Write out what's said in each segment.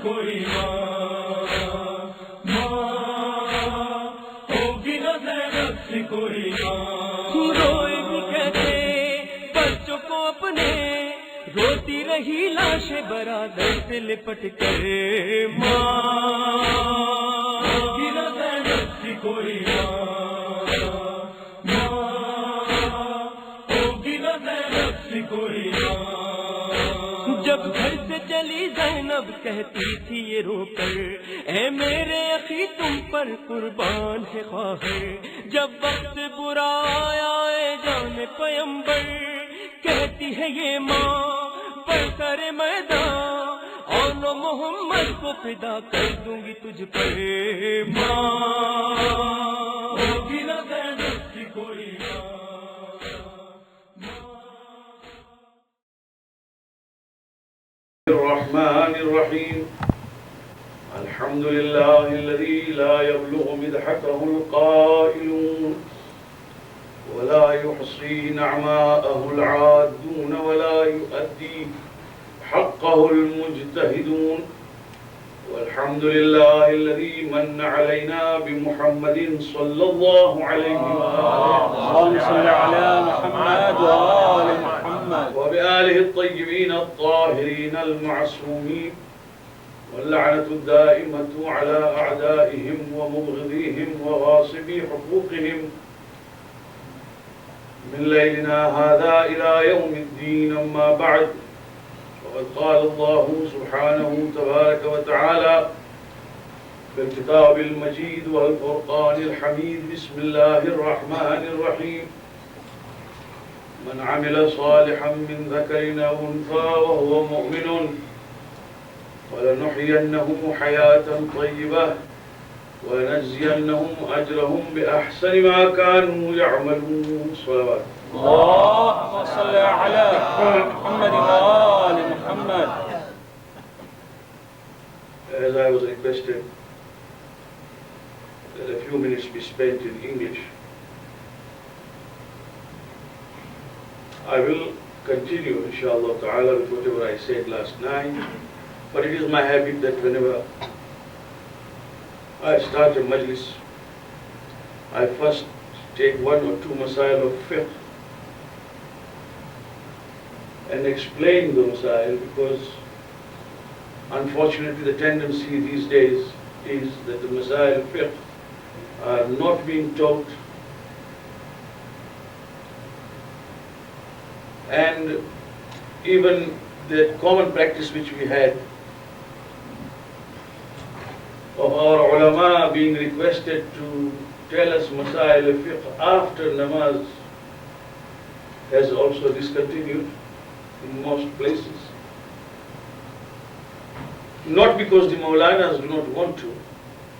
کوئی ماں ہوگی نہ زینب سی کوئی ماں. روئے بھی کہتے بچوں کو اپنے، روتی رہی لاشیں برادر سے لپٹ کر. ماں ہوگی نہ زینب سی کوئی ماں ہوگی نہ زینب سی کوئی ماں. جب گھر سے چلی زینب کہتی تھی یہ رو کر، اے میرے اخی تم پر قربان ہے خواہر. جب وقت برا آیا اے جان پیمبر، کہتی ہے یہ ماں برسر میدان، آن محمد کو فدا کر دوں گی تجھ پر. ماں ہوگی نہ زینب سی کوئی ماں. الرحمن الرحيم الحمد لله الذي لا يبلغ مدحته القائلون ولا يحصي نعماءه العادون ولا يؤدي حقه المجتهدون. والحمد لله الذي من علينا بمحمد صلى الله عليه اللهم صل على محمد وآل محمد وبآله الطيبين الطاهرين المعصومين، واللعنة الدائمة على أعدائهم ومبغضيهم وغاصبي حقوقهم من ليلنا هذا إلى يوم الدين. أما بعد، وقد قال الله سبحانه تبارك وتعالى في الكتاب المجيد والفرقان الحميد: بسم الله الرحمن الرحيم. من عمل صالحا من ذكر أو أنثى وهو مؤمن فلنحيينه حياة طيبة ولنجزينهم أجرهم بأحسن ما كانوا يعملون. صلوات. اللهم صل على محمد وآل محمد. As I was requested that a few minutes be spent in English, I will continue, inshallah ta'ala, with whatever I said last night. But it is my habit that whenever I start a majlis, I first take one or two masail of fiqh and explain the masail, because unfortunately the tendency these days is that the masail of fiqh are not being taught, and even the common practice which we had of our ulama being requested to tell us masail of fiqh after namaz has also discontinued in most places. Not because the Maulanas do not want to,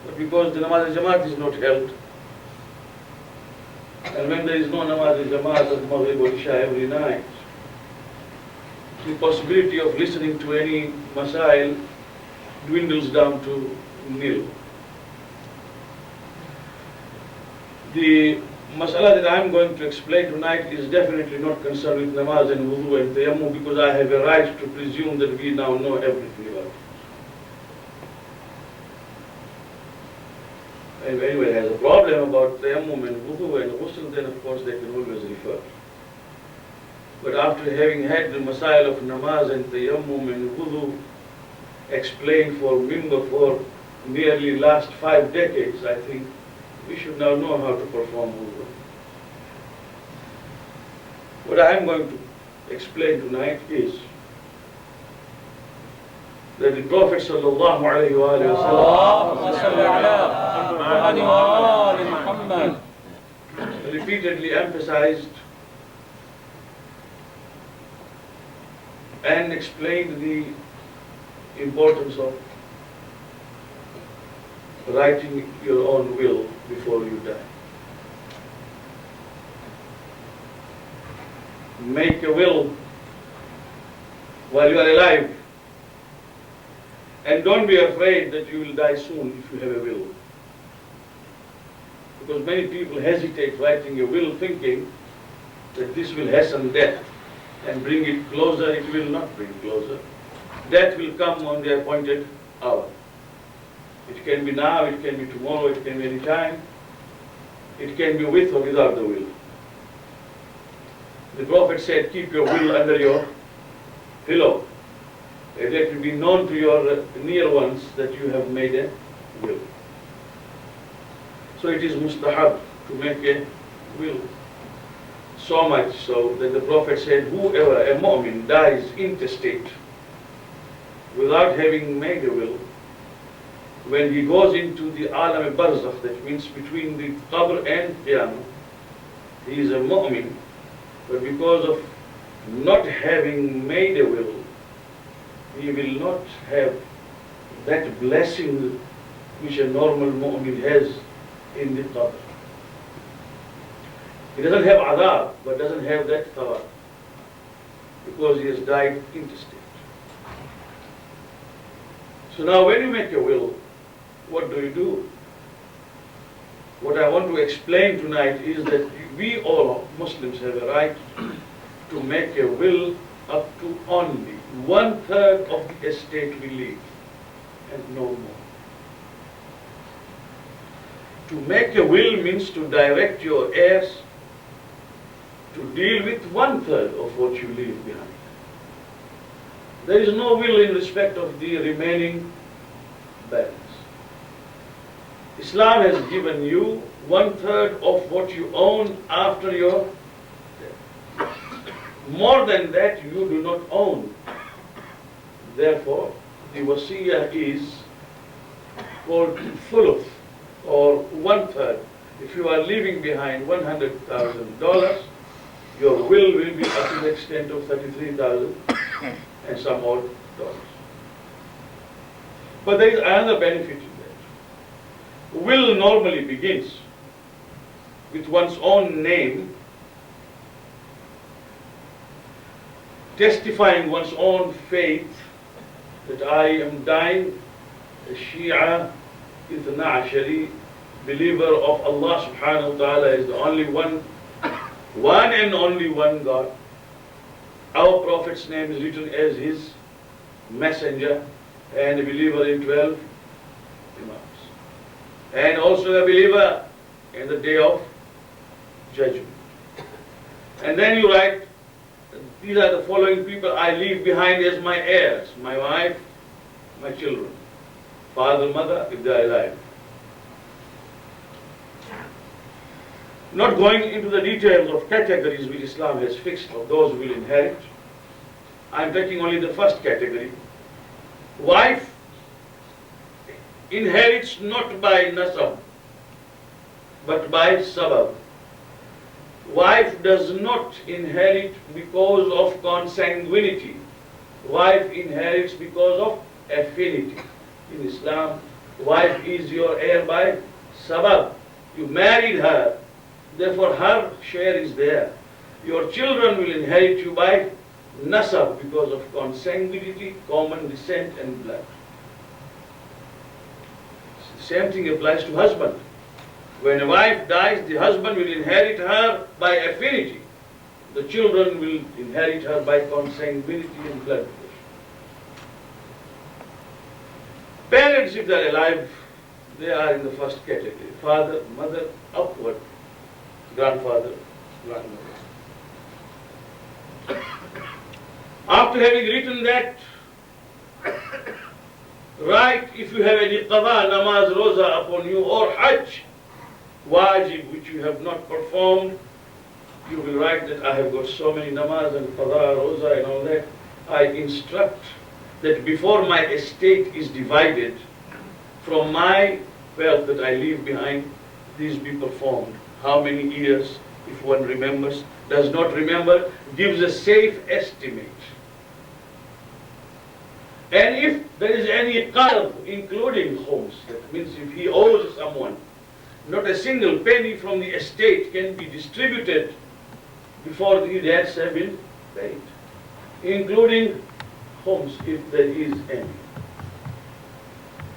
but because the namaz al-jamaat is not held. And when there is no namaz al-jamaat of Maghrib or Isha every night, the possibility of listening to any masail dwindles down to nil. The masala that I am going to explain tonight is definitely not concerned with namaz and wudu and tayammum, because I have a right to presume that we now know everything about it. If anyone has a problem about tayammum and wudu and ghusl, then of course they can always refer. But after having had the masail of namaz and tayammum and wudu explained for mimbar for nearly last 5 decades, I think we should now know how to perform wudu. What I am going to explain tonight is that the Prophet sallallahu alaihi wasallam repeatedly emphasized and explained the importance of writing your own will before you die. Make a will while you are alive, and don't be afraid that you will die soon if you have a will. Because many people hesitate writing a will thinking that this will hasten death and bring it closer. It will not bring closer. Death will come on the appointed hour. It can be now, it can be tomorrow, it can be any time. It can be with or without the will. The Prophet said, keep your will under your pillow. Let it be known to your near ones that you have made a will. So it is mustahab to make a will. So much so that the Prophet said, whoever, a mu'min, dies intestate without having made a will, when he goes into the alam barzakh, that means between the qabr and qiyamah, he is a mu'min, but because of not having made a will, he will not have that blessing which a normal mu'min has in the qabr. He doesn't have adab, but doesn't have that thawab, because he has died intestate. So now when you make a will, what do? What I want to explain tonight is that we all Muslims have a right to make a will up to only 1/3 of the estate we leave, and no more. To make a will means to direct your heirs to deal with 1/3 of what you leave behind. There is no will in respect of the remaining balance. Islam has given you 1/3 of what you own after your death. More than that you do not own. Therefore, the wasiyah is called thuluth, or 1/3. If you are leaving behind $100,000, your will be up to the extent of 33,000 and some odd dollars. But there is another benefit in that. Will normally begins with one's own name, testifying one's own faith that I am dying a Shia Ithna Ashari, believer of Allah subhanahu wa ta'ala is the only one and only one God. Our Prophet's name is written as his messenger, and a believer in 12 Imams. And also a believer in the day of judgment. And then you write, these are the following people I leave behind as my heirs: my wife, my children, father, mother, if they are alive. Not going into the details of categories which Islam has fixed of those who will inherit, I am taking only the first category. Wife inherits not by nasab, but by sabab. Wife does not inherit because of consanguinity. Wife inherits because of affinity. In Islam, wife is your heir by sabab. You married her, therefore her share is there. Your children will inherit you by nasab, because of consanguinity, common descent and blood. The same thing applies to husband. When a wife dies, the husband will inherit her by affinity. The children will inherit her by consanguinity and blood. Parents, if they are alive, they are in the first category. Father, mother, upward, grandfather, grandmother. After having written that, write if you have any qada, namaz, roza upon you, or hajj, wajib, which you have not performed. You will write that I have got so many namaz and qada, roza and all that. I instruct that before my estate is divided, from my wealth that I leave behind, these be performed. How many years, if one remembers, does not remember, gives a safe estimate. And if there is any qard, including homes, that means if he owes someone, not a single penny from the estate can be distributed before the debts have been paid, including homes, if there is any.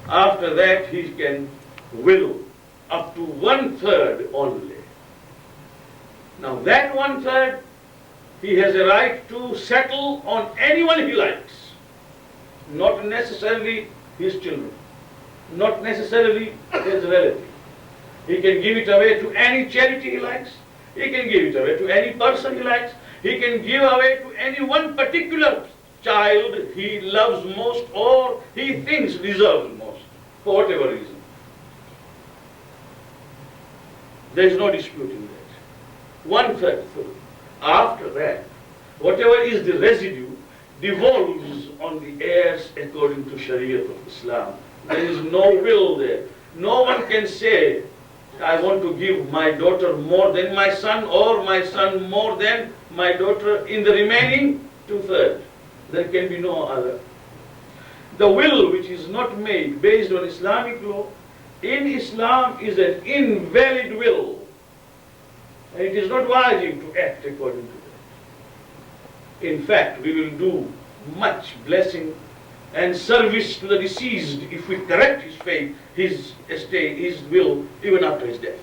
After that, he can will up to 1/3 only. Now that 1/3, he has a right to settle on anyone he likes, not necessarily his children, not necessarily his relative. He can give it away to any charity he likes. He can give it away to any person he likes. He can give away to any one particular child he loves most or he thinks deserves most, for whatever reason. There is no dispute in that. 1/3. After that, whatever is the residue devolves on the heirs according to Sharia of Islam. There is no will there. No one can say, I want to give my daughter more than my son or my son more than my daughter in the remaining 2/3. There can be no other. The will which is not made based on Islamic law in Islam is an invalid will. And it is not wajib to act according to that. In fact, we will do much blessing and service to the deceased if we correct his fate, his estate, his will, even after his death,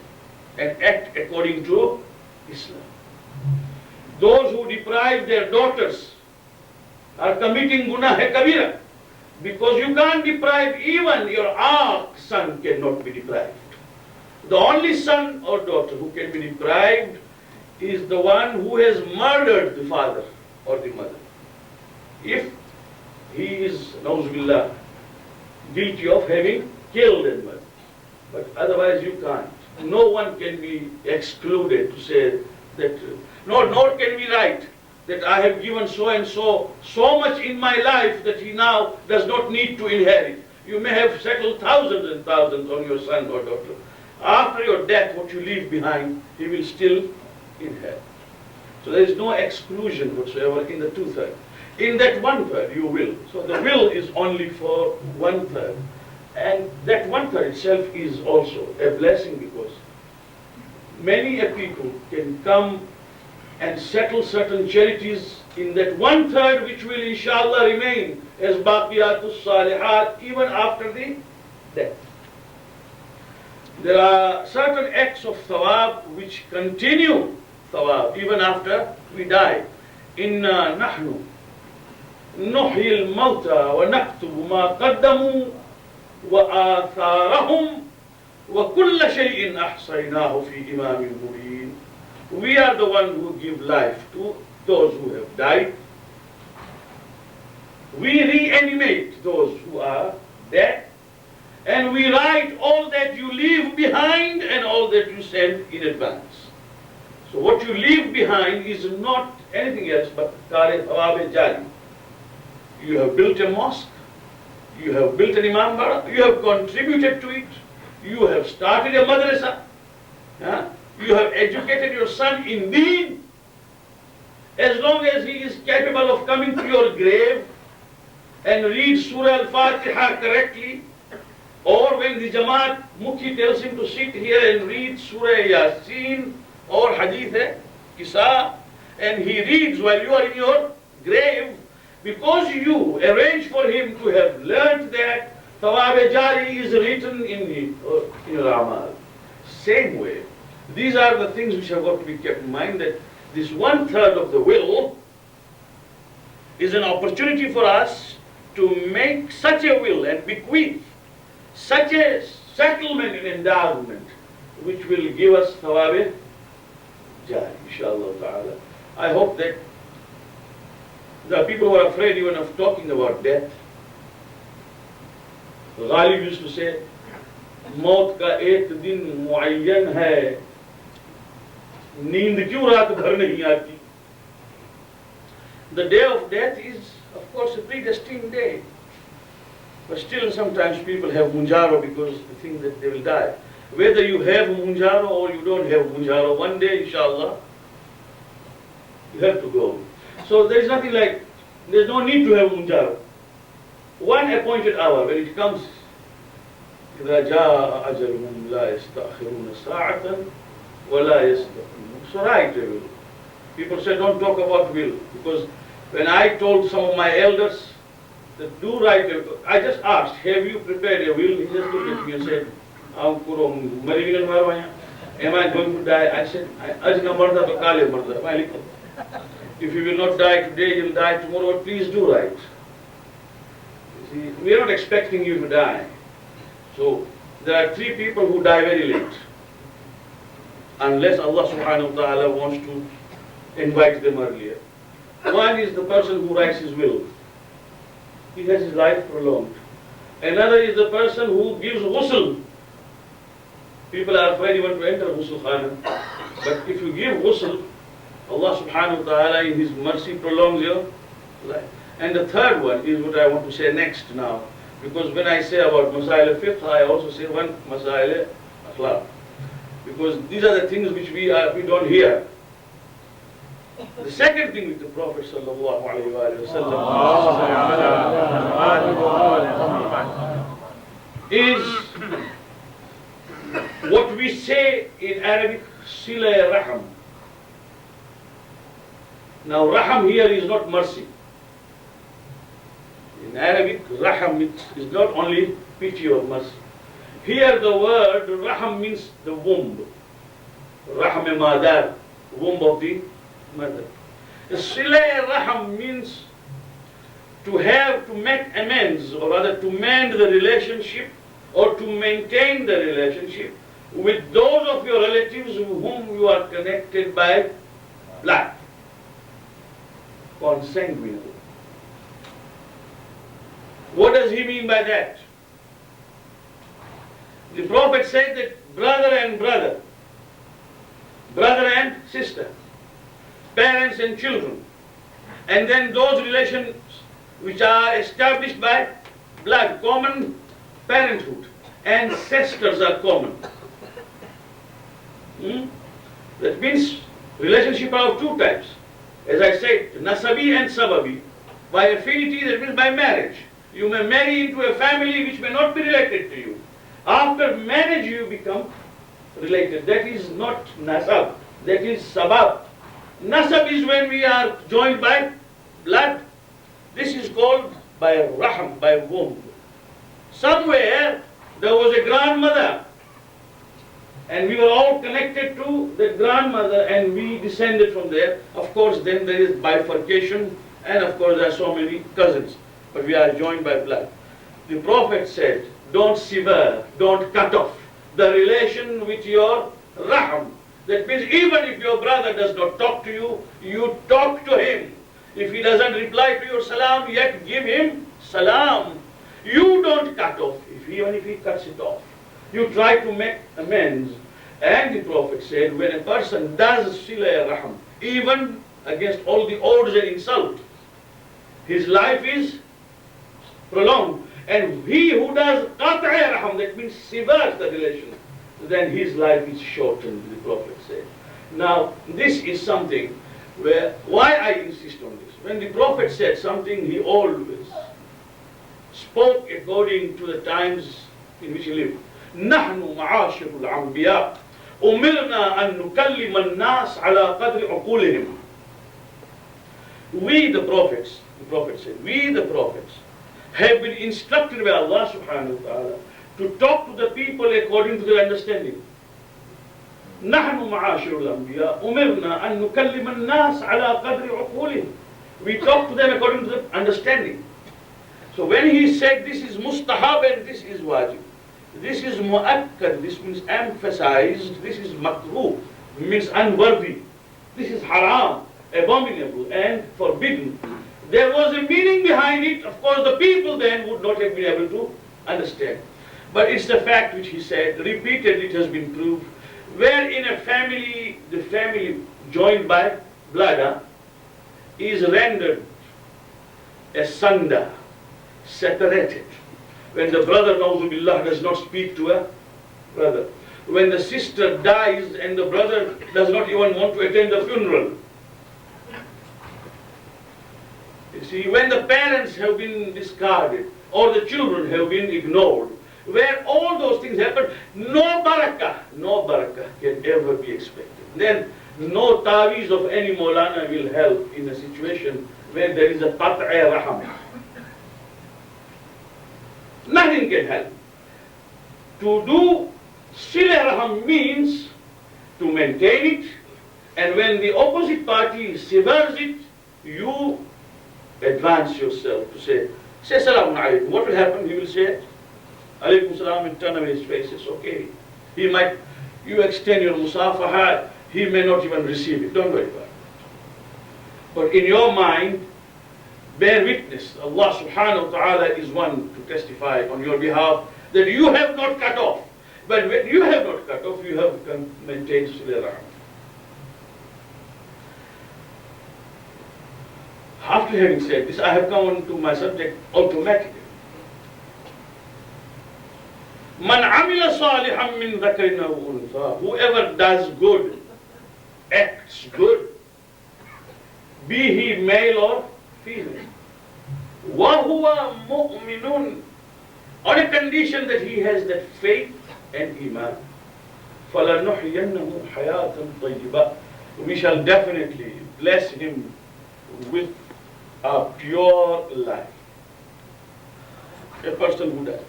and act according to Islam. Those who deprive their daughters are committing gunah kabira, because you can't deprive, even your son cannot be deprived. The only son or daughter who can be deprived is the one who has murdered the father or the mother. If he is, na'uzubillah, guilty of having killed and murdered. But otherwise you can't. No one can be excluded to say that, nor can we write that I have given so and so much in my life that he now does not need to inherit. You may have settled thousands and thousands on your son or daughter. After your death, what you leave behind, he will still inherit. So there is no exclusion whatsoever in the 2/3. In that 1/3 you will. So the will is only for 1/3. And that 1/3 itself is also a blessing, because many a people can come and settle certain charities in that 1/3 which will inshallah remain as baqiyatus salihat even after the death. There are certain acts of thawab which continue thawab even after we die. Inna nahnu nuhyi al-mawta wa naktubu ma qaddamu wa atharahum wa kulla shay'in ahsaynahu fi imamin mubin. We are the ones who give life to those who have died. We reanimate those who are dead. And we write all that you leave behind and all that you send in advance. So what you leave behind is not anything else but kare thawab jari. You have built a mosque, you have built an imambara, you have contributed to it, you have started a madrasa, you have educated your son in deen. As long as he is capable of coming to your grave and read Surah Al-Fatiha correctly, or when the Jamaat Mukhi tells him to sit here and read Surah Yasin or Hadith Kisa, and he reads while you are in your grave, because you arrange for him to have learnt that, Thawab Jari is written in your Amal. Same way, these are the things which have got to be kept in mind, that this 1/3 of the will is an opportunity for us to make such a will and bequeath such a settlement and endowment which will give us thawab jari, inshallah ta'ala. I hope that there are people who are afraid even of talking about death. Ghalib used to say, मौत का एक दिन मुअय्यन है, नींद क्यों रात भर नहीं आती? The day of death is, of course, a predestined day. But still sometimes people have munjaro because they think that they will die. Whether you have munjaro or you don't have munjaro, one day, inshallah, you have to go. So there is nothing like, there is no need to have munjaro. One appointed hour, when it comes, إِذَا جَاءَ أَجَلُهُمْ لَا يَسْتَأْخِرُونَ سَاعَةً وَلَا يَسْتَقْدِمُونَ. So right, will. People say don't talk about will, because when I told some of my elders that do write a will, I just asked, have you prepared a will? He just looked at me and said, am I going to die? I said, if you will not die today, you will die tomorrow, but please do write. See, we are not expecting you to die. So there are 3 people who die very late. Unless Allah subhanahu wa ta'ala wants to invite them earlier. One is the person who writes his will. He has his life prolonged. Another is the person who gives ghusl. People are afraid even to enter ghusl khana. But if you give ghusl, Allah subhanahu wa ta'ala in His mercy prolongs your life. And the third one is what I want to say next now. Because when I say about masail fiqh, I also say one masail akhlaq. Because these are the things which we don't hear. The second thing with the Prophet sallallahu alaihi wasallam is what we say in Arabic, sila raham. Now raham here is not mercy. In Arabic, raham is not only pity or mercy. Here the word raham means the womb. Raham madar, womb of the mother. Sila raham means to make amends, or rather to mend the relationship or to maintain the relationship with those of your relatives with whom you are connected by blood, consanguinely. What does he mean by that? The Prophet said that brother and brother, brother and sister, parents and children, and then those relations which are established by blood, common parenthood, ancestors are common. That means relationship are of 2 types. As I said, nasabi and sababi. By affinity, that means by marriage. You may marry into a family which may not be related to you. After marriage, you become related. That is not nasab, that is sabab. Nasab is when we are joined by blood. This is called by raham, by womb. Somewhere there was a grandmother, and we were all connected to the grandmother, and we descended from there. Of course, then there is bifurcation, and of course there are so many cousins, but we are joined by blood. The Prophet said, don't sever, don't cut off the relation with your raham. That means even if your brother does not talk to you, you talk to him. If he doesn't reply to your salam, yet give him salam. You don't cut off, even if he cuts it off. You try to make amends. And the Prophet said, when a person does sila raham, even against all the odds and insult, his life is prolonged. And he who does qat'a raham, that means severs the relation, then his life is shortened, the Prophet said. Now, this is something why I insist on this. When the Prophet said something, he always spoke according to the times in which he lived. نحن معاشر الأنبياء أمرنا أن نكلم الناس على قدر عقولهم. We the prophets, the Prophet said, we the prophets have been instructed by Allah subhanahu wa ta'ala to talk to the people according to their understanding. نحن معاشر الأنبياء أمرنا أن نكلم الناس على قدر عقولهم. We talk to them according to the understanding. So when he said this is mustahab and this is wajib, this is mu'akkad, this means emphasized, this is makruh, means unworthy, this is haram, abominable and forbidden. There was a meaning behind it. Of course the people then would not have been able to understand. But it's the fact which he said, repeated, it has been proved, where in a family, the family joined by blood is rendered asunder, separated. When the brother, na'udhu billah, does not speak to a brother. When the sister dies and the brother does not even want to attend the funeral. You see, when the parents have been discarded or the children have been ignored, where all those things happen, no barakah can ever be expected. Then no taweez of any Maulana will help in a situation where there is a qat'a raham. Nothing can help. To do sila raham means to maintain it, and when the opposite party severs it, you advance yourself to say, say Salaam Alaikum. What will happen? He will say Alaikum Salam and turn away his face. It's okay. He might, you extend your musafaha, he may not even receive it. Don't worry about it. But in your mind, bear witness. Allah subhanahu wa ta'ala is one to testify on your behalf that you have not cut off. But when you have not cut off, you have maintained Sila Rahim. After having said this, I have come on to my subject automatically. Man amila salihan min dhakarin aw untha. Whoever does good, acts good, be he male or female. Wa huwa mu'minun. On a condition that he has that faith and iman. فَلَنُحْيَنَّهُ حَيَاةً طَيِّبَةً. We shall definitely bless him with a pure life. A person who does.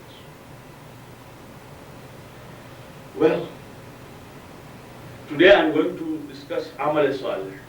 Well, today I am going to discuss Amal Salih.